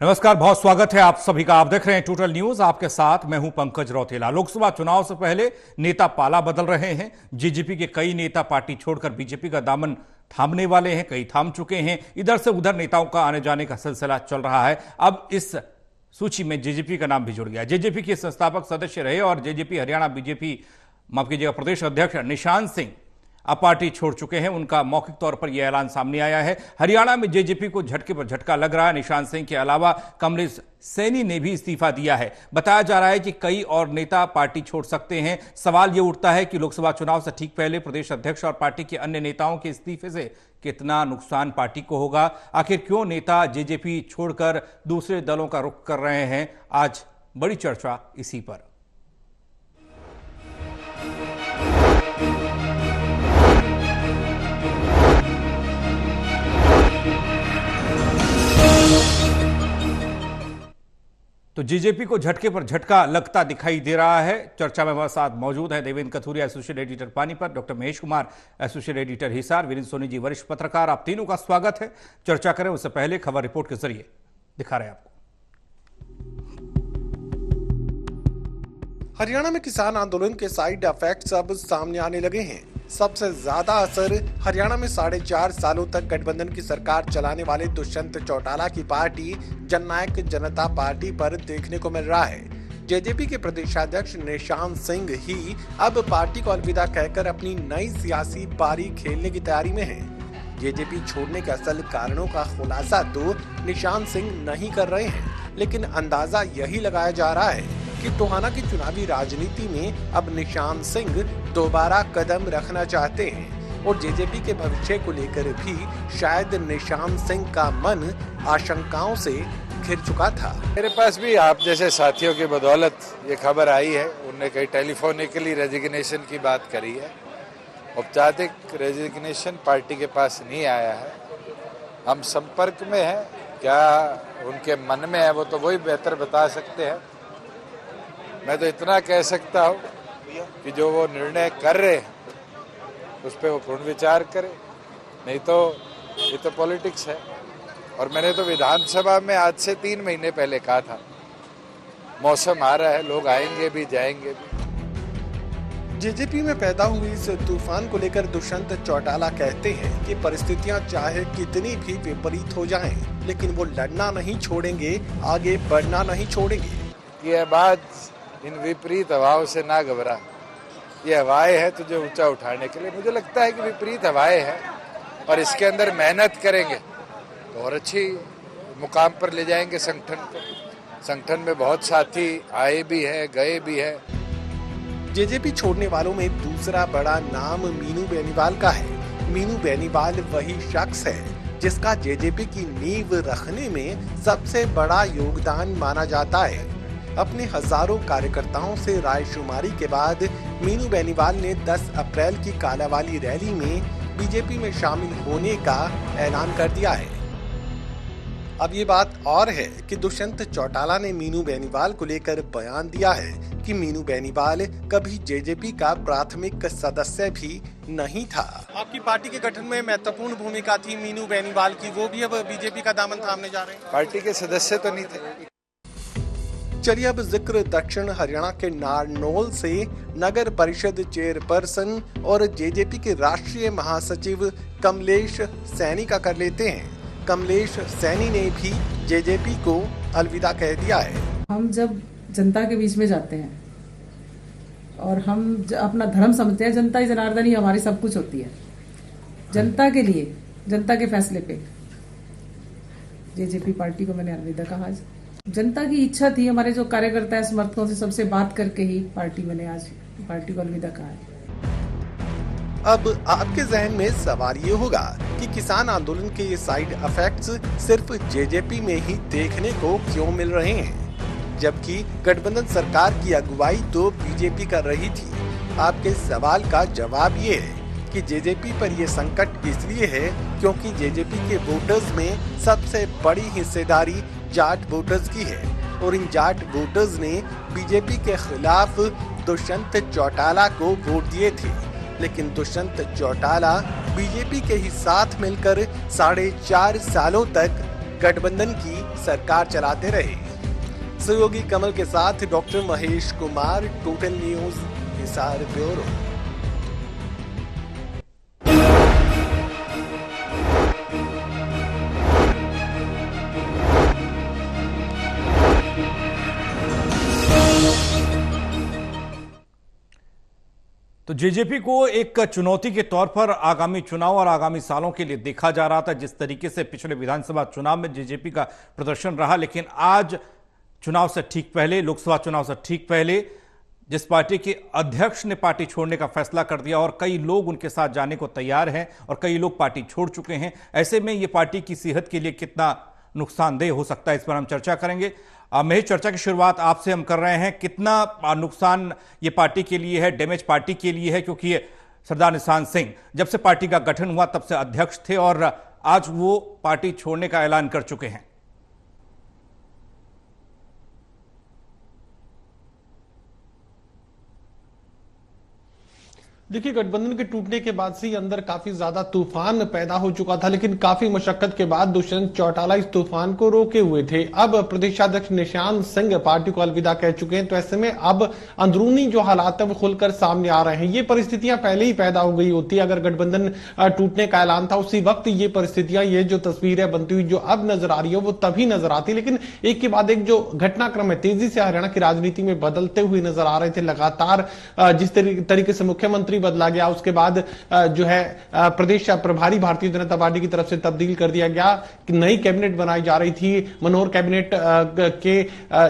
नमस्कार, बहुत स्वागत है आप सभी का। आप देख रहे हैं टोटल न्यूज, आपके साथ मैं हूं पंकज रौतेला। लोकसभा चुनाव से पहले नेता पाला बदल रहे हैं। जेजेपी के कई नेता पार्टी छोड़कर बीजेपी का दामन थामने वाले हैं, कई थाम चुके हैं। इधर से उधर नेताओं का आने जाने का सिलसिला चल रहा है। अब इस सूची में जेजेपी का नाम भी जुड़ गया। जेजेपी के संस्थापक सदस्य रहे और जेजेपी हरियाणा बीजेपी माफ कीजिएगा प्रदेश अध्यक्ष निशान सिंह अब पार्टी छोड़ चुके हैं। उनका मौखिक तौर पर यह ऐलान सामने आया है। हरियाणा में जेजेपी को झटके पर झटका लग रहा है। निशान सिंह के अलावा कमलेश सैनी ने भी इस्तीफा दिया है। बताया जा रहा है कि कई और नेता पार्टी छोड़ सकते हैं। सवाल यह उठता है कि लोकसभा चुनाव से ठीक पहले प्रदेश अध्यक्ष और पार्टी के अन्य नेताओं के इस्तीफे से कितना नुकसान पार्टी को होगा। आखिर क्यों नेता जेजेपी छोड़कर दूसरे दलों का रुख कर रहे हैं, आज बड़ी चर्चा इसी पर। तो जेजेपी को झटके पर झटका लगता दिखाई दे रहा है। चर्चा में हमारे साथ मौजूद है Devendra Kathuria, associate editor Panipat, doctor Mahesh Kumar, associate editor Hisar, Virendra Soni ji, वरिष्ठ पत्रकार। आप तीनों का स्वागत है। चर्चा करें उससे पहले खबर रिपोर्ट के जरिए दिखा रहे हैं आपको। हरियाणा में किसान आंदोलन के साइड इफेक्ट्स अब सामने आने लगे हैं। सबसे ज्यादा असर हरियाणा में 4.5 सालों तक गठबंधन की सरकार चलाने वाले दुष्यंत चौटाला की पार्टी जननायक जनता पार्टी पर देखने को मिल रहा है। जेजेपी के प्रदेशाध्यक्ष निशान सिंह ही अब पार्टी को अलविदा कहकर अपनी नई सियासी पारी खेलने की तैयारी में है। जेजेपी छोड़ने के असल कारणों का खुलासा तो निशान सिंह नहीं कर रहे हैं, लेकिन अंदाजा यही लगाया जा रहा है कि टोहाना की चुनावी राजनीति में अब निशान सिंह दोबारा कदम रखना चाहते हैं और जेजेपी के भविष्य को लेकर भी शायद निशान सिंह का मन आशंकाओं से घिर चुका था। मेरे पास भी आप जैसे साथियों की बदौलत ये खबर आई है। उनने कहीं टेलीफोनिकली रेजिग्नेशन की बात करी है। औपचारिक रेजिग्नेशन पार्टी के पास नहीं आया है। हम संपर्क में हैं, क्या उनके मन में है वो तो वही बेहतर बता सकते हैं। मैं तो इतना कह सकता हूँ कि जो वो निर्णय कर रहे हैं उस पर वो पूर्ण विचार करें, नहीं तो ये तो पॉलिटिक्स है। और मैंने तो विधानसभा में आज से 3 महीने पहले कहा था, मौसम आ रहा है, लोग आएंगे भी जाएंगे भी। जेजेपी में पैदा हुई इस तूफान को लेकर दुष्यंत चौटाला कहते हैं कि परिस्थितियां चाहे कितनी भी विपरीत हो जाएं, लेकिन वो लड़ना नहीं छोड़ेंगे, आगे बढ़ना नहीं छोड़ेंगे। ये बात इन विपरीत हवाओं से ना घबरा। ये हवाएं हैं तुझे ऊंचा उठाने के लिए। मुझे लगता है कि विपरीत हवाएं हैं और इसके अंदर मेहनत करेंगे तो और अच्छी मुकाम पर ले जाएंगे संगठन को। संगठन में बहुत साथी आए भी हैं, गए भी हैं। जेजेपी छोड़ने वालों में दूसरा बड़ा नाम मीनू बेनीवाल का है। मीनू बेनीवाल वही शख्स है जिसका जेजेपी की नींव रखने में सबसे बड़ा योगदान माना जाता है। अपने हजारों कार्यकर्ताओं से रायशुमारी के बाद मीनू बेनीवाल ने 10 अप्रैल की कालावाली रैली में बीजेपी में शामिल होने का ऐलान कर दिया है। अब ये बात और है कि दुष्यंत चौटाला ने मीनू बेनीवाल को लेकर बयान दिया है कि मीनू बेनीवाल कभी जेजेपी का प्राथमिक सदस्य भी नहीं था। आपकी पार्टी के गठन में महत्वपूर्ण भूमिका थी मीनू बेनीवाल की, वो भी अब बीजेपी का दामन थामने जा रहे हैं। पार्टी के सदस्य तो नहीं थे। चलिए अब जिक्र दक्षिण हरियाणा के नारनौल से नगर परिषद चेयरपर्सन और जेजेपी के राष्ट्रीय महासचिव कमलेश सैनी का कर लेते हैं। कमलेश सैनी ने भी जेजेपी को अलविदा कह दिया है। हम जब जनता के बीच में जाते हैं और हम अपना धर्म समझते हैं, जनता ही जनार्दन ही हमारी सब कुछ होती है। जनता के लिए, जनता के फैसले पे जेजेपी पार्टी को मैंने अलविदा कहा। आज जनता की इच्छा थी, हमारे जो कार्यकर्ता है समर्थकों से सबसे बात करके ही मैंने आज पार्टी को अलविदा कहा है। अब आपके जहन में सवाल ये होगा कि किसान आंदोलन के ये साइड इफेक्ट्स सिर्फ जेजेपी में ही देखने को क्यों मिल रहे हैं, जबकि गठबंधन सरकार की अगुवाई तो बीजेपी कर रही थी। आपके सवाल का जवाब ये है कि जेजेपी पर ये संकट इसलिए है क्योंकि जेजेपी के वोटर्स में सबसे बड़ी हिस्सेदारी जाट वोटर्स की है और इन जाट वोटर्स ने बीजेपी के खिलाफ दुष्यंत चौटाला को वोट दिए थे। लेकिन दुष्यंत चौटाला बीजेपी के ही साथ मिलकर 4.5 सालों तक गठबंधन की सरकार चलाते रहे। सहयोगी कमल के साथ doctor Mahesh Kumar, total news, Hisar bureau. तो जेजेपी को एक चुनौती के तौर पर आगामी चुनाव और आगामी सालों के लिए देखा जा रहा था। जिस तरीके से पिछले विधानसभा चुनाव में जेजेपी का प्रदर्शन रहा, लेकिन आज चुनाव से ठीक पहले, लोकसभा चुनाव से ठीक पहले, जिस पार्टी के अध्यक्ष ने पार्टी छोड़ने का फैसला कर दिया और कई लोग उनके साथ जाने को तैयार हैं और कई लोग पार्टी छोड़ चुके हैं, ऐसे में यह पार्टी की सेहत के लिए कितना नुकसानदेह हो सकता है, इस पर हम चर्चा करेंगे। मैं चर्चा की शुरुआत आपसे हम कर रहे हैं। कितना नुकसान ये पार्टी के लिए है, डैमेज पार्टी के लिए है, क्योंकि सरदार निशान सिंह जब से पार्टी का गठन हुआ तब से अध्यक्ष थे और आज वो पार्टी छोड़ने का ऐलान कर चुके हैं। देखिए, गठबंधन के टूटने के बाद से अंदर काफी ज्यादा तूफान पैदा हो चुका था, लेकिन काफी मशक्कत के बाद दुष्यंत चौटाला इस तूफान को रोके हुए थे। अब प्रदेशाध्यक्ष निशान सिंह पार्टी को अलविदा कह चुके हैं, तो ऐसे में अब अंदरूनी जो हालात है वो खुलकर सामने आ रहे हैं। ये परिस्थितियां पहले ही पैदा हो गई होती, अगर गठबंधन टूटने का ऐलान था उसी वक्त ये परिस्थितियां, ये जो तस्वीर है बनती हुई जो अब नजर आ रही है वो तभी नजर आती, लेकिन एक के बाद एक जो घटनाक्रम है तेजी से हरियाणा की राजनीति में बदलते हुए नजर आ रहे थे। लगातार जिस तरीके से मुख्यमंत्री बदला गया, उसके बाद जो है प्रदेश प्रभारी भारतीय जनता पार्टी की तरफ से तब्दील कर दिया गया कि नई कैबिनेट बनाई जा रही थी। मनोहर कैबिनेट के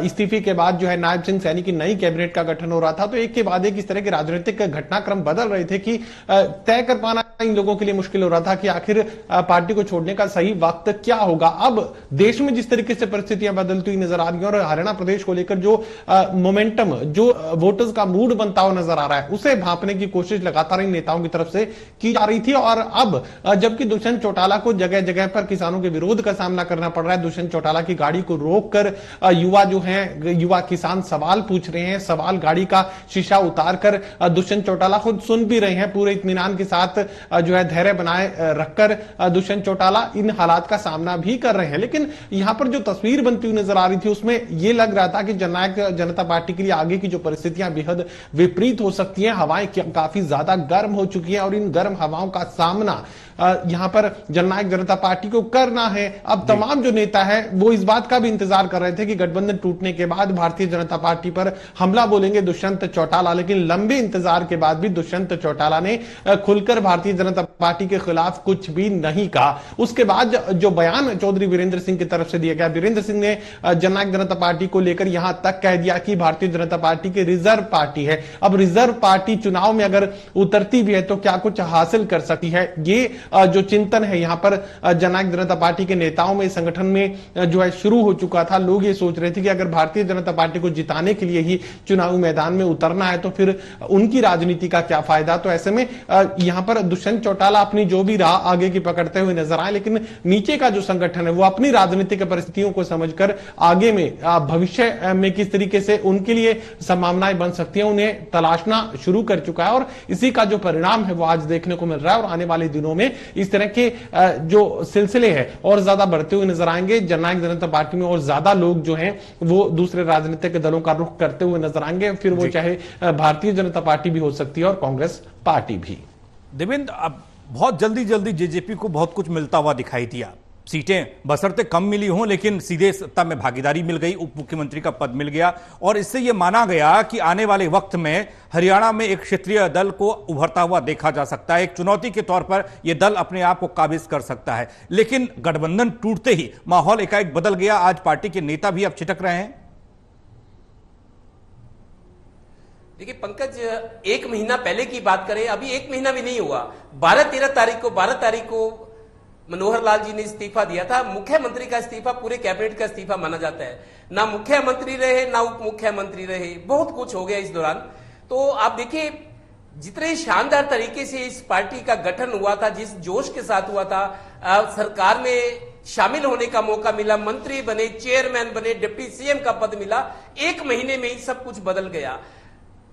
इस्तीफे के बाद जो है नायब सिंह सैनी की नई कैबिनेट का गठन हो रहा था, तो एक के बाद एक इस तरह के राजनीतिक घटनाक्रम बदल रहे थे कि तय कर पाना इन लोगों के लिए मुश्किल हो रहा था कि आखिर पार्टी को छोड़ने का सही वक्त क्या होगा। अब देश में जिस तरीके से परिस्थितियां बदलती हुई नजर आ रही हैं और हरियाणा प्रदेश को लेकर जो मोमेंटम, जो वोटर्स का मूड बनता हुआ नजर आ रहा है, उसे भांपने की कोशिश लगातार इन नेताओं की तरफ से की जा रही थी। और अब जबकि दुष्यंत चौटाला को जगह जगह पर किसानों के विरोध का सामना करना पड़ रहा है, दुष्यंत चौटाला की गाड़ी को रोककर युवा जो हैं, युवा किसान सवाल पूछ रहे हैं, सवाल गाड़ी का शीशा उतारकर दुष्यंत चौटाला खुद सुन भी रहे हैं। पूरे इत्मीनान के साथ जो है धैर्य बनाए रखकर दुष्यंत चौटाला इन हालात का सामना भी कर रहे हैं। लेकिन यहां पर जो तस्वीर बनती हुई नजर आ रही थी उसमें यह लग रहा था कि जननायक जनता पार्टी के लिए आगे की जो परिस्थितियां बेहद विपरीत हो सकती हैं। हवाएं काफी ज्यादा गर्म हो चुकी है और इन गर्म हवाओं का सामना यहां पर जननायक जनता पार्टी को करना है। अब तमाम जो नेता है वो इस बात का भी इंतजार कर रहे थे कि गठबंधन टूटने के बाद भारतीय जनता पार्टी पर हमला बोलेंगे दुष्यंत चौटाला, लेकिन लंबे इंतजार के बाद भी दुष्यंत चौटाला ने खुलकर भारतीय जनता पार्टी के खिलाफ कुछ भी नहीं कहा। उसके बाद जो बयान चौधरी वीरेंद्र सिंह की तरफ से दिया गया, वीरेंद्र सिंह ने जननायक जनता पार्टी को लेकर यहां तक कह दिया कि भारतीय जनता पार्टी की रिजर्व पार्टी है। अब रिजर्व पार्टी चुनाव में अगर उतरती भी है तो क्या कुछ हासिल कर सकती है, ये जो चिंतन है यहां पर जननायक जनता पार्टी के नेताओं में, संगठन में जो है शुरू हो चुका था। लोग ये सोच रहे थे कि अगर भारतीय जनता पार्टी को जिताने के लिए ही चुनावी मैदान में उतरना है तो फिर उनकी राजनीति का क्या फायदा। तो ऐसे में यहां पर दुष्यंत चौटाला अपनी जो भी राह आगे की पकड़ते हुए नजर आए, लेकिन नीचे का जो संगठन है वो अपनी राजनीतिक परिस्थितियों को समझकर आगे में भविष्य में किस तरीके से उनके लिए संभावनाएं बन सकती है उन्हें तलाशना शुरू कर चुका है। और इसी का जो परिणाम है वो आज देखने को मिल रहा है और आने वाले दिनों में इस तरह के जो सिलसिले हैं और ज्यादा बढ़ते हुए नजर आएंगे। जननायक जनता पार्टी में और ज्यादा लोग जो हैं वो दूसरे राजनीतिक दलों का रुख करते हुए नजर आएंगे, फिर वो चाहे भारतीय जनता पार्टी भी हो सकती है और कांग्रेस पार्टी भी। देवेंद्र, अब बहुत जल्दी जेजेपी को बहुत कुछ मिलता हुआ दिखाई दिया। सीटें बशर्ते कम मिली हों, लेकिन सीधे सत्ता में भागीदारी मिल गई, उप मुख्यमंत्री का पद मिल गया और इससे यह माना गया कि आने वाले वक्त में हरियाणा में एक क्षेत्रीय दल को उभरता हुआ देखा जा सकता है। एक चुनौती के तौर पर यह दल अपने आप को काबिज कर सकता है। लेकिन गठबंधन टूटते ही माहौल एकाएक बदल गया। आज पार्टी के नेता भी अब छिटक रहे हैं। देखिए पंकज, एक महीना पहले की बात करें, अभी एक महीना भी नहीं हुआ, 12 तारीख को मनोहर लाल जी ने इस्तीफा दिया था। मुख्यमंत्री का इस्तीफा पूरे कैबिनेट का इस्तीफा माना जाता है। ना मुख्यमंत्री रहे ना उप मुख्यमंत्री रहे, बहुत कुछ हो गया इस दौरान। तो आप देखिए जितने शानदार तरीके से इस पार्टी का गठन हुआ था, जिस जोश के साथ हुआ था, सरकार में शामिल होने का मौका मिला, मंत्री बने, चेयरमैन बने, डिप्टी सीएम का पद मिला, एक महीने में ही सब कुछ बदल गया।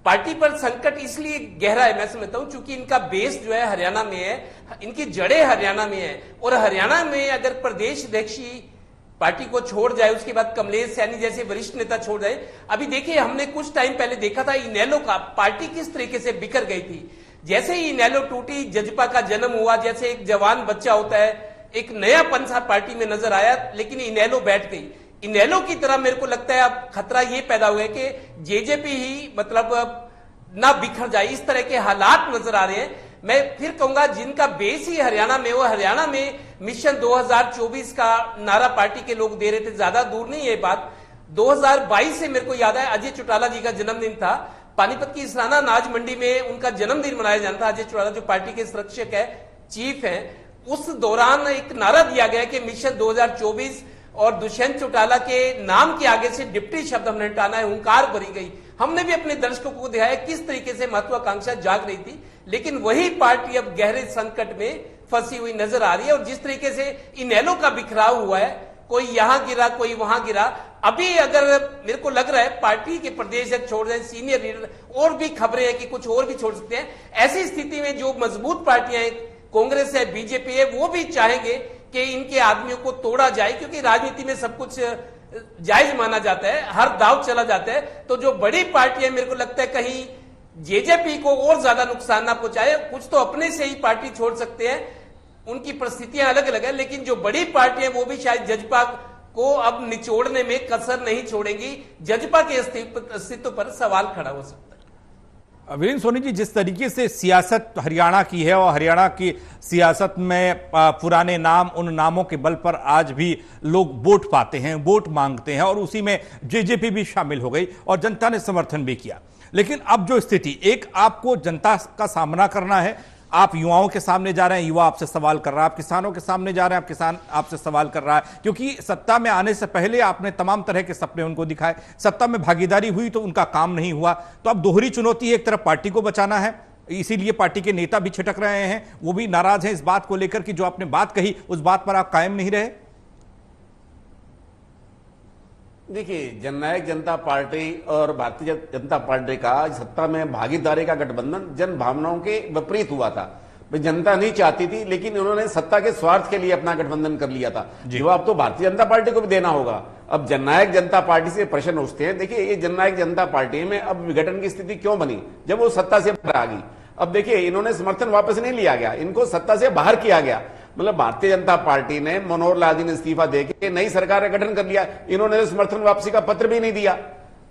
पार्टी पर संकट इसलिए गहरा है मैं समझता हूं क्योंकि इनका बेस जो है हरियाणा में है, इनकी जड़ें हरियाणा में है और हरियाणा में अगर प्रदेश अध्यक्ष पार्टी को छोड़ जाए, उसके बाद कमलेश सैनी जैसे वरिष्ठ नेता छोड़ जाए। अभी देखिए, हमने कुछ टाइम पहले देखा था इनेलो का पार्टी किस तरीके से बिखर गई थी। जैसे ही इनेलो टूटी, जजपा का जन्म हुआ, जैसे एक जवान बच्चा होता है, एक नया पंसा पार्टी में नजर आया, लेकिन इनेलो बैठ गई। इनेलो की तरह मेरे को लगता है अब खतरा ये पैदा हुआ है कि जेजेपी ही मतलब ना बिखर जाए, इस तरह के हालात नजर आ रहे हैं। मैं फिर कहूंगा, जिनका बेस ही हरियाणा में, वो हरियाणा में मिशन 2024 का नारा पार्टी के लोग दे रहे थे, ज्यादा दूर नहीं है बात। 2022 से मेरे को याद है, अजय चौटाला जी का जन्मदिन था, पानीपत की इसराना अनाज मंडी में उनका जन्मदिन मनाया जाना था। अजय चौटाला जो पार्टी के संरक्षक है, चीफ है, उस दौरान एक नारा दिया गया कि मिशन 2024 और दुष्यंत चौटाला के नाम के आगे से डिप्टी शब्द हमने हटाना है, हुंकार भरी गई। हमने भी अपने दर्शकों को दिखाया किस तरीके से महत्वाकांक्षा जाग रही थी, लेकिन वही पार्टी अब गहरे संकट में फंसी हुई नजर आ रही है। और जिस तरीके से इनेलो का बिखराव हुआ है, कोई यहां गिरा, कोई वहां गिरा, अभी अगर मेरे को लग रहा है पार्टी के प्रदेश अध्यक्ष छोड़ दें, सीनियर लीडर, और भी खबरें हैं कि कुछ और भी छोड़ सकते हैं। ऐसी स्थिति में जो मजबूत पार्टियां हैं, कांग्रेस है, बीजेपी है, वो भी चाहेंगे कि इनके आदमियों को तोड़ा जाए, क्योंकि राजनीति में सब कुछ जायज माना जाता है, हर दाव चला जाता है। तो जो बड़ी पार्टियां, मेरे को लगता है कहीं जेजेपी को और ज्यादा नुकसान ना पहुंचाए। कुछ तो अपने से ही पार्टी छोड़ सकते हैं, उनकी परिस्थितियां अलग अलग है, लेकिन जो बड़ी पार्टियां वो भी शायद जजपा को अब निचोड़ने में कसर नहीं छोड़ेंगी। जजपा के अस्तित्व पर सवाल खड़ा हो सकता है। वीरेंद्र सोनी जी, जिस तरीके से सियासत हरियाणा की है और हरियाणा की सियासत में पुराने नाम, उन नामों के बल पर आज भी लोग वोट पाते हैं, वोट मांगते हैं, और उसी में जेजेपी भी शामिल हो गई और जनता ने समर्थन भी किया। लेकिन अब जो स्थिति, एक आपको जनता का सामना करना है, आप युवाओं के सामने जा रहे हैं, युवा आपसे सवाल कर रहा है, आप किसानों के सामने जा रहे हैं, आप किसान आपसे सवाल कर रहा है, क्योंकि सत्ता में आने से पहले आपने तमाम तरह के सपने उनको दिखाए, सत्ता में भागीदारी हुई तो उनका काम नहीं हुआ। तो अब दोहरी चुनौती है, एक तरफ पार्टी को बचाना है, इसीलिए पार्टी के नेता भी छिटक रहे हैं, वो भी नाराज हैं इस बात को लेकर कि जो आपने बात कही उस बात पर आप कायम नहीं रहे। देखिए, जननायक जनता पार्टी और भारतीय जनता पार्टी का सत्ता में भागीदारी का गठबंधन जन भावनाओं के विपरीत हुआ था। जनता नहीं चाहती थी, लेकिन उन्होंने सत्ता के स्वार्थ के लिए अपना गठबंधन कर लिया था। जवाब तो भारतीय जनता पार्टी को भी देना होगा। अब जननायक जनता पार्टी से प्रश्न उठते हैं, देखिए ये जननायक जनता पार्टी में अब विघटन की स्थिति क्यों बनी, जब वो सत्ता से बाहर आ गई। अब देखिए, इन्होंने समर्थन वापस नहीं लिया गया, इनको सत्ता से बाहर किया गया। मतलब भारतीय जनता पार्टी ने मनोहर लाल जी ने इस्तीफा देके नई सरकार का गठन कर लिया, इन्होंने समर्थन वापसी का पत्र भी नहीं दिया।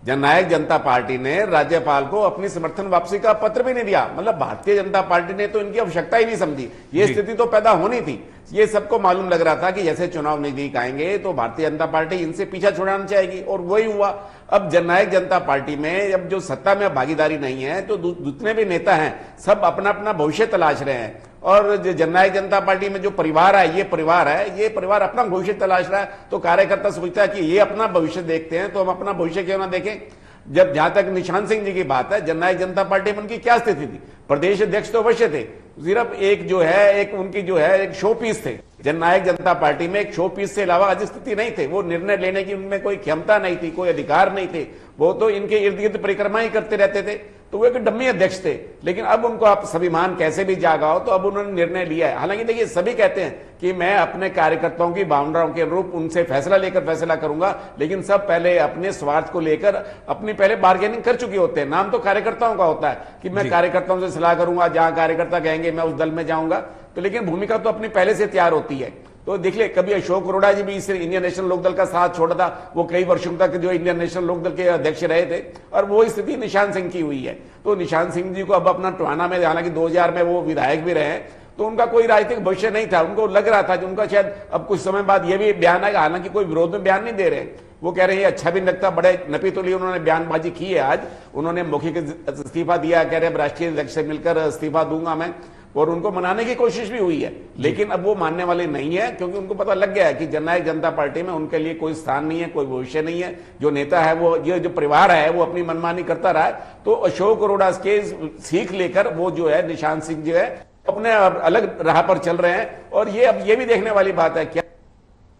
जननायक जनता पार्टी ने राज्यपाल को अपनी समर्थन वापसी का पत्र भी नहीं दिया। मतलब भारतीय जनता पार्टी ने तो इनकी आवश्यकता ही नहीं समझी। ये स्थिति तो पैदा होनी थी। ये सबको मालूम लग रहा था कि जैसे चुनाव नजदीक आएंगे तो भारतीय जनता पार्टी इनसे पीछा छुड़ाना चाहेगी, और वही हुआ। अब जननायक जनता पार्टी में अब जो सत्ता में भागीदारी नहीं है, तो जितने भी नेता हैं सब अपना अपना भविष्य तलाश रहे हैं। और जननायक जनता पार्टी में जो परिवार है, ये परिवार अपना भविष्य तलाश रहा है। तो कार्यकर्ता सोचता है कि ये अपना भविष्य देखते हैं, तो हम अपना भविष्य क्यों ना देखें। जब जहां तक निशान सिंह जी की बात है, जननायक जनता पार्टी में उनकी क्या स्थिति थी? प्रदेश अध्यक्ष तो अवश्य थे, सिर्फ एक जो है एक उनकी जो है एक शो पीस थे। जननायक जनता पार्टी में एक शो पीस से अलावा आज स्थिति नहीं थे। वो निर्णय लेने की उनमें कोई क्षमता नहीं थी, कोई अधिकार नहीं थे। वो तो इनके इर्द गिर्द परिक्रमा ही करते रहते थे। तो वो एक डम्मी अध्यक्ष थे। लेकिन अब उनको आप स्वाभिमान कैसे भी जागा हो, तो अब उन्होंने निर्णय लिया है। हालांकि देखिए, सभी कहते हैं कि मैं अपने कार्यकर्ताओं की भावनाओं के अनुरूप उनसे फैसला करूंगा, लेकिन सब पहले अपने स्वार्थ को लेकर अपनी पहले बार्गेनिंग कर चुके होते हैं। नाम तो कार्यकर्ताओं का होता है कि मैं कार्यकर्ताओं से सलाह करूंगा, जहां कार्यकर्ता कहेंगे मैं उस दल में जाऊंगा। तो लेकिन भूमिका तो अपनी पहले से तैयार होती है। तो देख ले, कभी अशोक अरोड़ा जी भी इस इंडियन नेशनल लोकदल का साथ छोड़ा था। वो कई वर्षों तक जो इंडियन नेशनल लोकदल के अध्यक्ष रहे थे, और वो स्थिति निशान सिंह की हुई है। तो निशान सिंह जी को अब अपना टोहाना में, हालांकि 2000 में वो विधायक भी रहे, तो उनका कोई राजनीतिक भविष्य नहीं था। उनको लग रहा था कि उनका शायद अब कुछ समय बाद ये भी बयान आएगा, हालांकि कोई विरोध में बयान नहीं दे रहे। वो कह रहे हैं अच्छा भी लगता, बड़े नपी तो लिए उन्होंने बयानबाजी की है। आज उन्होंने मौखिक इस्तीफा दिया, कह रहे हैं राष्ट्रीय अध्यक्ष से मिलकर इस्तीफा दूंगा मैं, और उनको मनाने की कोशिश भी हुई है। लेकिन अब वो मानने वाले नहीं है, क्योंकि उनको पता लग गया है कि जननायक जनता पार्टी में उनके लिए कोई स्थान नहीं है, कोई भविष्य नहीं है। जो नेता है वो, ये जो परिवार है वो अपनी मनमानी करता रहा है। तो अशोक अरोड़ा के सीख लेकर वो जो है निशान सिंह जो है अपने अलग राह पर चल रहे हैं। और ये अब ये भी देखने वाली बात है क्या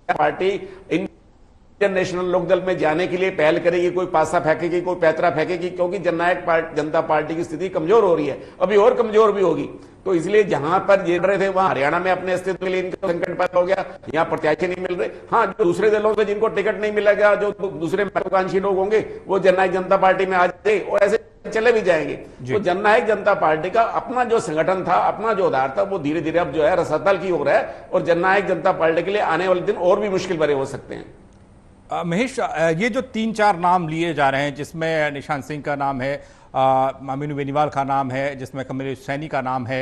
पार्टी इन इंडियन नेशनल लोकदल में जाने के लिए पहल करेगी, कोई पासा फेंकेगी, कोई पैतरा फेंकेगी, क्योंकि जननायक जनता पार्टी की स्थिति कमजोर हो रही है, अभी और कमजोर भी होगी। तो इसलिए जहां पर ये रहे थे वहां हरियाणा में अपने अस्तित्व के लिए इनका संकट पैदा हो गया, यहाँ प्रत्याशी नहीं मिल रहे। हाँ, जो दूसरे दलों से जिनको टिकट नहीं मिलेगा, जो दूसरे महत्वाकांक्षी लोग होंगे, वो जननायक जनता पार्टी में आ जाए और ऐसे चले भी जाएंगे। तो जननायक जनता पार्टी का अपना जो संगठन था, अपना जो आधार था, वो धीरे धीरे अब जो है रसातल की हो रहा है और जननायक जनता पार्टी के लिए आने वाले दिन और भी मुश्किल भरे हो सकते हैं। महेश, ये जो 3-4 नाम लिए जा रहे हैं, जिसमें निशांत सिंह का नाम है, मीनू बेनीवाल का नाम है, जिसमें कमलेश सैनी का नाम है,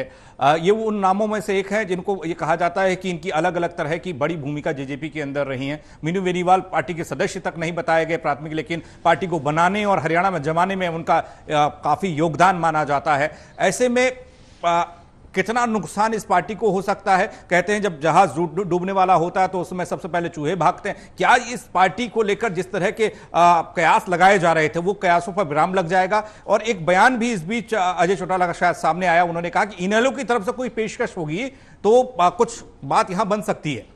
ये वो उन नामों में से एक है जिनको ये कहा जाता है कि इनकी अलग अलग तरह की बड़ी भूमिका जेजेपी के अंदर रही है। मीनू बेनीवाल पार्टी के सदस्य तक नहीं बताए गए प्राथमिक, लेकिन पार्टी को बनाने और हरियाणा में जमाने में उनका काफी योगदान माना जाता है। ऐसे में कितना नुकसान इस पार्टी को हो सकता है? कहते हैं जब जहाज डूबने वाला होता है तो उसमें सबसे पहले चूहे भागते हैं। क्या इस पार्टी को लेकर जिस तरह के कयास लगाए जा रहे थे वो कयासों पर विराम लग जाएगा? और एक बयान भी इस बीच अजय चौटाला का शायद सामने आया, उन्होंने कहा कि इनेलो की तरफ से कोई पेशकश होगी तो कुछ बात यहां बन सकती है।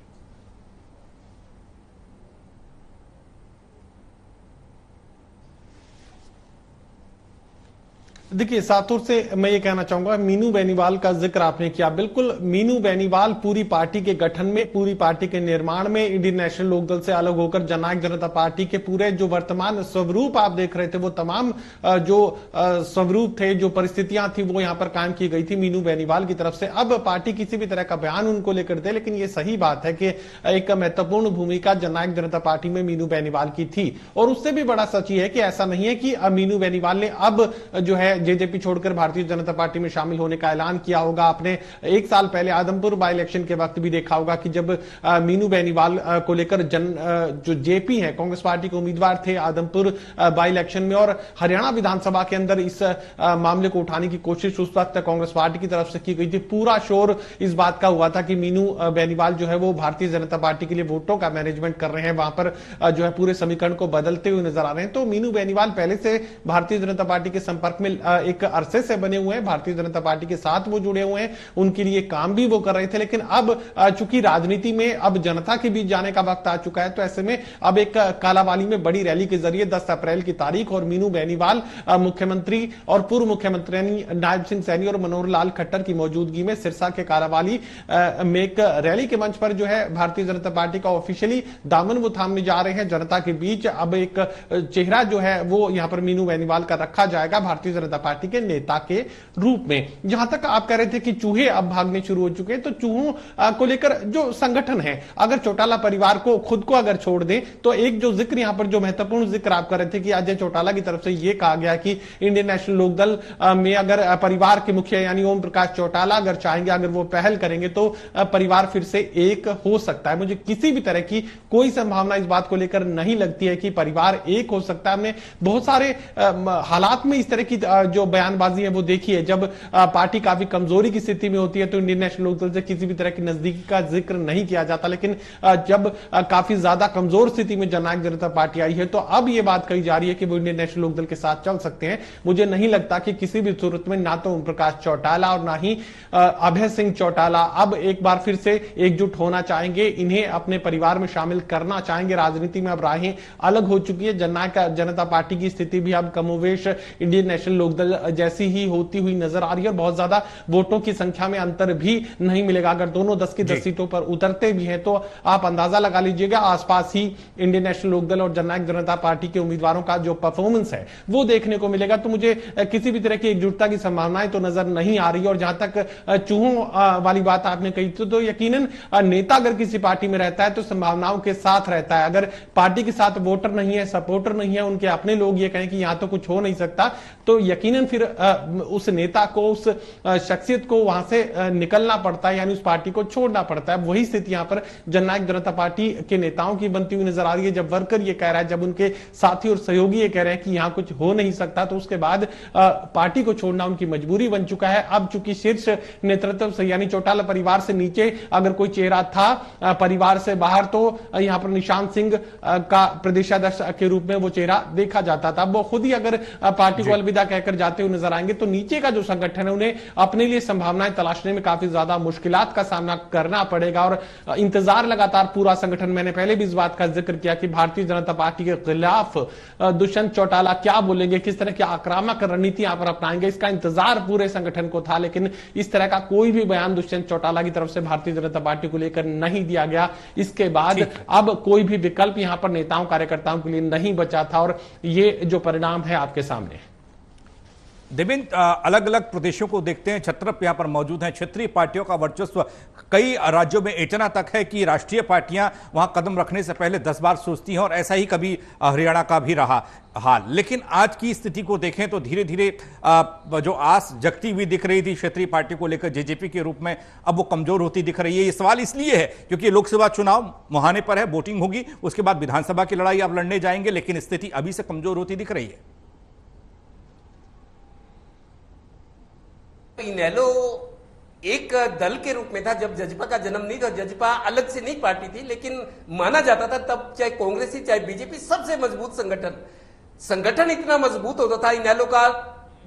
देखिए, सातुर से मैं ये कहना चाहूंगा, मीनू बेनीवाल का जिक्र आपने किया, बिल्कुल मीनू बेनीवाल पूरी पार्टी के गठन में, पूरी पार्टी के निर्माण में, इंडियन नेशनल लोकदल से अलग होकर जननायक जनता पार्टी के पूरे जो वर्तमान स्वरूप आप देख रहे थे, वो तमाम जो स्वरूप थे, जो परिस्थितियां थी, वो यहां पर कायम की गई थी मीनू बेनीवाल की तरफ से। अब पार्टी किसी भी तरह का बयान उनको लेकर दे, लेकिन ये सही बात है कि एक महत्वपूर्ण भूमिका जननायक जनता पार्टी में मीनू बेनीवाल की थी। और उससे भी बड़ा सच ये है कि ऐसा नहीं है कि मीनू बेनीवाल ने अब जो है जेजेपी छोड़कर भारतीय जनता पार्टी में शामिल होने का ऐलान किया होगा। आपने 1 साल पहले आदमपुर बाई इलेक्शन के वक्त भी देखा होगा कि जब मीनू बेनीवाल को लेकर जो जेपी है, कांग्रेस पार्टी के उम्मीदवार थे आदमपुर बाई इलेक्शन में, और हरियाणा विधानसभा के अंदर इस मामले को उठाने की कोशिश उस वक्त कांग्रेस पार्टी की तरफ से की गई थी। पूरा शोर इस बात का हुआ था कि मीनू बेनीवाल जो है वो भारतीय जनता पार्टी के लिए वोटों का मैनेजमेंट कर रहे हैं, वहां पर जो है पूरे समीकरण को बदलते हुए नजर आ रहे हैं। तो मीनू बेनीवाल पहले से भारतीय जनता पार्टी के संपर्क में एक अरसे से बने हुए हैं, भारतीय जनता पार्टी के साथ वो जुड़े हुए हैं, उनके लिए काम भी वो कर रहे थे। लेकिन अब चूंकि राजनीति में अब जनता के बीच जाने का वक्त आ चुका है, तो ऐसे में अब एक कालावाली में बड़ी रैली के जरिए 10 अप्रैल की तारीख और मीनू बेनीवाल मुख्यमंत्री और पूर्व मुख्यमंत्री नायब सिंह सैनी और मनोहर लाल खट्टर की मौजूदगी में सिरसा के कालावाली में एक रैली के मंच पर जो है भारतीय जनता पार्टी का ऑफिशियली दामन वो थामने जा रहे हैं जनता के बीच। अब एक चेहरा जो है वो यहां पर मीनू बेनीवाल का रखा जाएगा भारतीय जनता पार्टी के नेता के रूप में। जहां तक आप कह रहे थे कि चूहे अब भागने शुरू हो चुके हैं, तो चूहों को लेकर जो संगठन है, अगर चौटाला परिवार को खुद को अगर छोड़ दे, तो एक जो जिक्र यहां पर जो महत्वपूर्ण जिक्र आप कर रहे थे कि अजय चौटाला की तरफ से यह कहा गया कि इंडियन नेशनल लोकदल में अगर परिवार के मुखिया यानी ओम प्रकाश चौटाला अगर चाहेंगे, अगर वो पहल करेंगे, तो परिवार फिर से एक हो सकता है। मुझे किसी भी तरह की कोई संभावना इस बात को लेकर नहीं लगती है कि परिवार एक हो सकता है। हमने बहुत सारे हालात में इस तरह की जो बयानबाजी है वो देखी है। जब पार्टी काफी कमजोरी की स्थिति में होती है तो इंडियन नेशनल लोकदल से किसी भी तरह की नजदीकी का जिक्र नहीं किया जाता, लेकिन जब काफी ज्यादा कमजोर स्थिति में जननायक जनता पार्टी आई है, तो अब यह बात कही जा रही है कि वो इंडियन नेशनल लोकदल के साथ चल सकते हैं। मुझे नहीं लगता कि किसी भी सूरत में ना तो ओम प्रकाश चौटाला और ना ही अभय सिंह चौटाला अब एक बार फिर से एकजुट होना चाहेंगे, इन्हें अपने परिवार में शामिल करना चाहेंगे। राजनीति में अब राहें अलग हो चुकी है। जननायक जनता पार्टी की स्थिति भी अब कमोवेश इंडियन नेशनल लोकदल जैसी ही होती हुई नजर आ रही है और बहुत ज्यादा वोटों की संख्या में अंतर भी नहीं मिलेगा। अगर दोनों 10 की 10 सीटों पर उतरते भी हैं तो आप अंदाजा लगा लीजिएगा आसपास ही इंडियन नेशनल लोकदल और जननायक जनता पार्टी के उम्मीदवारों का जो परफॉर्मेंस है वो देखने को मिलेगा। तो मुझे किसी भी तरह की एकजुटता की संभावनाएं तो नजर नहीं आ रही। और जहां तक चूहों वाली बात आपने कही तो यकीनन नेता अगर किसी पार्टी में रहता है तो संभावनाओं के साथ रहता है। अगर पार्टी के साथ वोटर नहीं है, सपोर्टर नहीं है, उनके अपने लोग ये कहें कि यहां तो कुछ हो नहीं सकता, तो यकीनन फिर उस नेता को, उस शख्सियत को वहां से निकलना पड़ता है, यानी उस पार्टी को छोड़ना पड़ता है। वही स्थिति यहां पर जननायक जनता पार्टी के नेताओं की बनती हुई नजर आ रही है। जब वर्कर ये कह रहा है, जब उनके साथी और सहयोगी ये कह रहे हैं कि यहां कुछ हो नहीं सकता, तो उसके बाद पार्टी को छोड़ना उनकी मजबूरी बन चुका है। अब चूंकि शीर्ष नेतृत्व से यानी चौटाला परिवार से नीचे अगर कोई चेहरा था परिवार से बाहर, तो यहां पर निशांत सिंह का प्रदेशाध्यक्ष के रूप में वो चेहरा देखा जाता था। वो खुद ही अगर पार्टी को अलविदा कहकर लेकर जाते हुए नजर आएंगे तो नीचे का जो संगठन है उन्हें अपने लिए संभावनाएं तलाशने में काफी ज्यादा मुश्किलात का सामना करना पड़ेगा। और इंतजार लगातार पूरा संगठन, मैंने पहले भी इस बात का जिक्र किया कि भारतीय जनता पार्टी के खिलाफ दुष्यंत चौटाला क्या बोलेंगे, किस तरह की आक्रामक रणनीति यहां पर अपनाएंगे, इसका इंतजार पूरे संगठन को था। लेकिन इस तरह का कोई भी बयान दुष्यंत चौटाला की तरफ से भारतीय जनता पार्टी को लेकर नहीं दिया गया। इसके बाद अब कोई भी विकल्प यहां पर नेताओं कार्यकर्ताओं के लिए नहीं बचा था और ये जो परिणाम है आपके सामने। देवेंद्र, अलग अलग प्रदेशों को देखते हैं, छत्रप यहां पर मौजूद हैं। क्षेत्रीय पार्टियों का वर्चस्व कई राज्यों में इतना तक है कि राष्ट्रीय पार्टियां वहां कदम रखने से पहले 10 बार सोचती हैं और ऐसा ही कभी हरियाणा का भी रहा हाल। लेकिन आज की स्थिति को देखें तो धीरे धीरे जो आस जगती हुई दिख रही थी क्षेत्रीय पार्टी को लेकर जेजेपी के रूप में, अब वो कमजोर होती दिख रही है। ये सवाल इसलिए है क्योंकि लोकसभा चुनाव मुहाने पर है, वोटिंग होगी, उसके बाद विधानसभा की लड़ाई आप लड़ने जाएंगे, लेकिन स्थिति अभी से कमजोर होती दिख रही है। इनेलो एक दल के रूप में था जब जजपा का जन्म नहीं था। जजपा अलग से नहीं पार्टी थी, लेकिन माना जाता था तब चाहे कांग्रेस ही चाहे बीजेपी सबसे मजबूत संगठन इतना मजबूत होता था। इनेलो का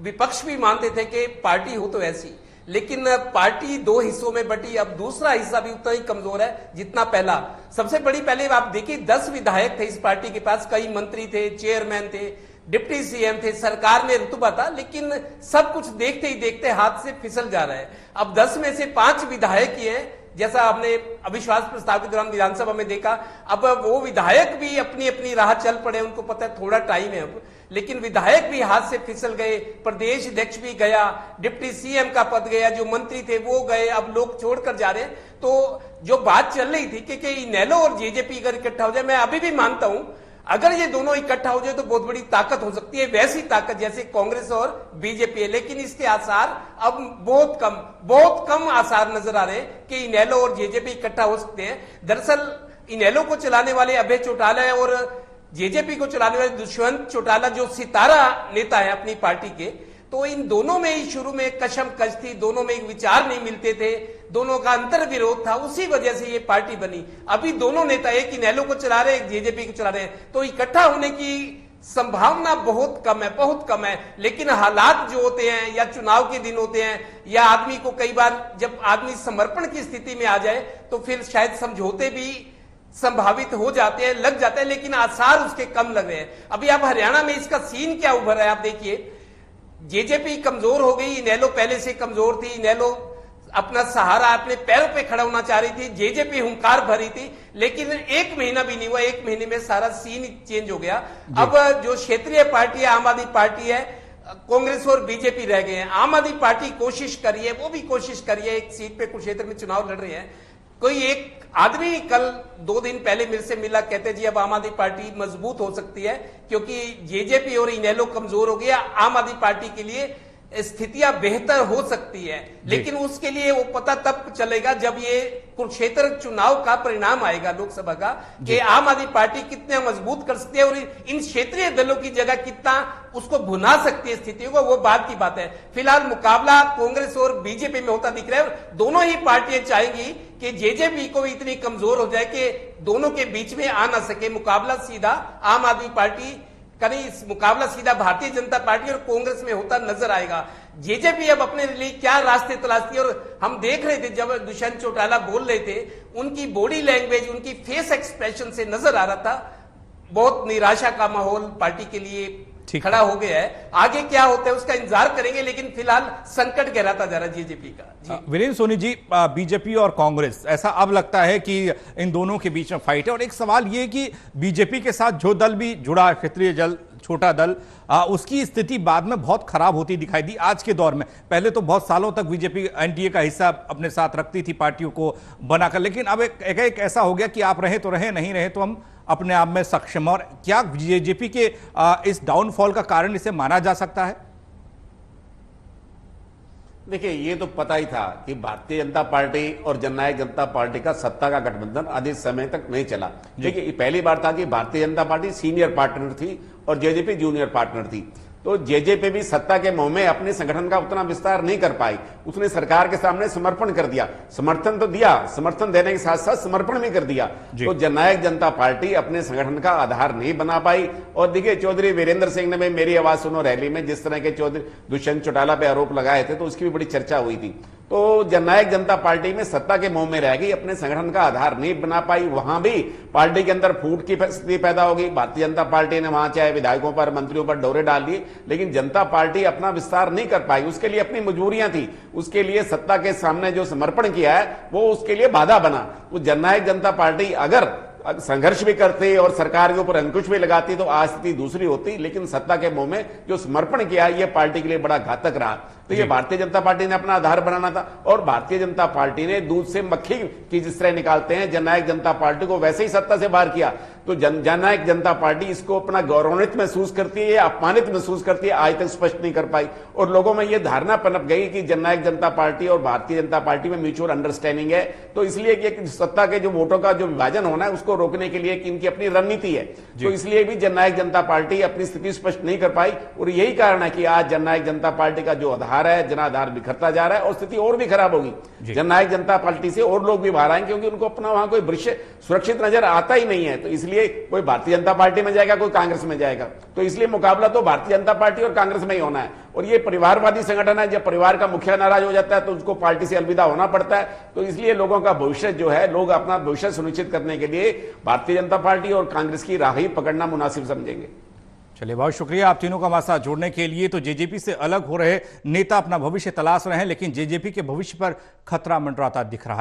विपक्ष भी मानते थे कि पार्टी हो तो ऐसी, लेकिन पार्टी दो हिस्सों में बटी। अब दूसरा हिस्सा भी उतना ही कमजोर है जितना पहला। सबसे बड़ी, पहले आप देखिए 10 विधायक थे इस पार्टी के पास, कई मंत्री थे, चेयरमैन थे, डिप्टी सीएम थे, सरकार में रुतबा था, लेकिन सब कुछ देखते ही देखते हाथ से फिसल जा रहा है। अब 10 में से 5 विधायक ही हैं, जैसा हमने अविश्वास प्रस्ताव के दौरान विधानसभा में देखा। अब वो विधायक भी अपनी अपनी राह चल पड़े, उनको पता है थोड़ा टाइम है अब, लेकिन विधायक भी हाथ से फिसल गए। प्रदेश अध्यक्ष भी गया, डिप्टी सीएम का पद गया, जो मंत्री थे वो गए, अब लोग छोड़कर जा रहे हैं। तो जो बात चल रही थी कि इनेलो और जेजेपी अगर इकट्ठा हो जाए, मैं अभी भी मानता हूं अगर ये दोनों इकट्ठा हो जाए तो बहुत बड़ी ताकत हो सकती है, वैसी ताकत जैसे कांग्रेस और बीजेपी है। लेकिन इसके आसार अब बहुत कम आसार नजर आ रहे हैं कि इनेलो और जेजेपी इकट्ठा हो सकते हैं। दरअसल इनेलो को चलाने वाले अभय चौटाला और जेजेपी को चलाने वाले दुष्यंत चौटाला जो सितारा नेता है अपनी पार्टी के, तो इन दोनों में ही शुरू में कशमकश थी, दोनों में एक विचार नहीं मिलते थे, दोनों का अंतर विरोध था, उसी वजह से ये पार्टी बनी। अभी दोनों नेता एक इनेलो को चला रहे हैं, एक जेजेपी को चला रहे हैं, तो इकट्ठा होने की संभावना बहुत कम है। लेकिन हालात जो होते हैं या चुनाव के दिन होते हैं या आदमी को कई बार जब आदमी समर्पण की स्थिति में आ जाए तो फिर शायद समझौते भी संभावित हो जाते हैं, लग जाते हैं, लेकिन आसार उसके कम लग रहे हैं। अभी आप हरियाणा में इसका सीन क्या उभर रहा है आप देखिए। जेजेपी कमजोर हो गई, इनेलो पहले से कमजोर थी, इनेलो अपना सहारा अपने पैरों पे खड़ा होना चाह रही थी, जेजेपी हुंकार भरी थी, लेकिन 1 महीना भी नहीं हुआ, 1 महीने में सारा सीन चेंज हो गया। अब जो क्षेत्रीय पार्टी है, आम आदमी पार्टी है, कांग्रेस और बीजेपी रह गए हैं। आम आदमी पार्टी कोशिश करी है, वो भी कोशिश करी है, एक सीट पे कुरुक्षेत्र में चुनाव लड़ रहे हैं। कोई एक आदमी कल 2 दिन पहले मेरे से मिला, कहते जी अब आम आदमी पार्टी मजबूत हो सकती है क्योंकि जेजेपी और इनेलो कमजोर हो गया, आम आदमी पार्टी के लिए स्थितियां बेहतर हो सकती है। लेकिन उसके लिए वो पता तब चलेगा जब ये कुरुक्षेत्र चुनाव का परिणाम आएगा लोकसभा का, कि आम आदमी पार्टी कितने मजबूत कर सकती है और इन क्षेत्रीय दलों की जगह कितना उसको भुना सकती है स्थितियों को, वो बात की बात है। फिलहाल मुकाबला कांग्रेस और बीजेपी में होता दिख रहा है। दोनों ही पार्टियां चाहेंगी कि जेजेपी को इतनी कमजोर हो जाए कि दोनों के बीच में आ ना सके। मुकाबला सीधा आम आदमी पार्टी कहीं इस मुकाबला सीधा भारतीय जनता पार्टी और कांग्रेस में होता नजर आएगा। जेजेपी अब अपने लिए क्या रास्ते तलाशती है, और हम देख रहे थे जब दुष्यंत चौटाला बोल रहे थे, उनकी बॉडी लैंग्वेज, उनकी फेस एक्सप्रेशन से नजर आ रहा था बहुत निराशा का माहौल पार्टी के लिए खड़ा हो गया है। आगे क्या होता है उसका इंतजार करेंगे, लेकिन फिलहाल संकट गहराता जा रहा है जेजेपी का। वीरेंद्र सोनी जी, बीजेपी और कांग्रेस, ऐसा अब लगता है कि इन दोनों के बीच में फाइट है। और एक सवाल ये कि बीजेपी के साथ जो दल भी जुड़ा, क्षेत्रीय दल, छोटा दल, उसकी स्थिति बाद में बहुत खराब होती दिखाई दी आज के दौर में। पहले तो बहुत सालों तक बीजेपी एनडीए का हिस्सा अपने साथ रखती थी पार्टियों को बनाकर, लेकिन अब एक ऐसा हो गया कि आप रहे तो रहे, नहीं रहे तो हम अपने आप में सक्षम। और क्या जेजेपी के इस डाउनफॉल का कारण इसे माना जा सकता है? देखिए, ये तो पता ही था कि भारतीय जनता पार्टी और जननायक जनता पार्टी का सत्ता का गठबंधन अधिक समय तक नहीं चला। देखिए, पहली बार था कि Bharatiya Janata party senior partner थी और जेजेपी जूनियर पार्टनर थी। तो जेजेपी भी सत्ता के मोह में अपने संगठन का उतना विस्तार नहीं कर पाई। उसने सरकार के सामने समर्पण कर दिया, समर्थन तो दिया, समर्थन देने के साथ साथ समर्पण भी कर दिया। तो जननायक जनता पार्टी अपने संगठन का आधार नहीं बना पाई। और देखिए, चौधरी वीरेंद्र सिंह ने भी मेरी आवाज सुनो रैली में जिस तरह के चौधरी दुष्यंत चौटाला पे आरोप लगाए थे, तो उसकी भी बड़ी चर्चा हुई थी। तो जननायक जनता पार्टी में सत्ता के मोह में रह गई, अपने संगठन का आधार नहीं बना पाई। वहां भी पार्टी के अंदर फूट की स्थिति पैदा हो गई। भारतीय जनता पार्टी ने वहां चाहे विधायकों पर, मंत्रियों पर डोरे डाल दिए, लेकिन जनता पार्टी अपना विस्तार नहीं कर पाई। उसके लिए अपनी मजबूरियां थी, उसके लिए सत्ता के सामने जो समर्पण किया है वो उसके लिए बाधा बना। वो जननायक जनता पार्टी अगर संघर्ष भी करते और सरकार के ऊपर अंकुश भी लगाती तो आज स्थिति दूसरी होती, लेकिन सत्ता के मोह में जो समर्पण किया ये पार्टी के लिए बड़ा घातक रहा। तो ये भारतीय जनता पार्टी ने अपना आधार बनाना था, और भारतीय जनता पार्टी ने दूध से मक्खी की जिस तरह निकालते हैं, जननायक जनता पार्टी को वैसे ही सत्ता से बाहर किया। तो जननायक जनता पार्टी इसको अपना गौरवान्वित महसूस करती है या अपमानित महसूस करती है, आज तक स्पष्ट नहीं कर पाई। और लोगों में यह धारणा पनप गई कि जननायक जनता पार्टी और भारतीय जनता पार्टी में म्यूचुअल अंडरस्टैंडिंग है, तो इसलिए कि सत्ता के जो वोटों का जो विभाजन होना है उसको रोकने के लिए इनकी अपनी रणनीति है। तो इसलिए भी जननायक जनता पार्टी अपनी स्थिति स्पष्ट नहीं कर पाई, और यही कारण है कि आज जननायक जनता पार्टी का जो आधार है, जनाधार बिखरता जा रहा है और स्थिति और भी खराब होगी। जननायक जनता पार्टी से और लोग भी बाहर आएंगे, क्योंकि उनको अपना वहां कोई भविष्य सुरक्षित नजर आता ही नहीं है। तो इसलिए कोई भारतीय जनता पार्टी में जाएगा, कोई कांग्रेस में जाएगा। तो इसलिए मुकाबला तो भारतीय जनता पार्टी और कांग्रेस में ही होना है। और ये परिवारवादी संगठन है, जब परिवार का मुखिया नाराज हो जाता है तो उसको पार्टी से अलविदा होना पड़ता है। तो इसलिए लोगों का भविष्य जो है, लोग अपना भविष्य सुनिश्चित करने के लिए भारतीय जनता पार्टी और कांग्रेस की राह ही पकड़ना मुनासिब समझेंगे। चलिए, बहुत शुक्रिया आप तीनों का हमारे साथ जुड़ने के लिए। तो जेजेपी से अलग हो रहे नेता अपना भविष्य तलाश रहे हैं, लेकिन जेजेपी के भविष्य पर खतरा मंडराता दिख रहा है।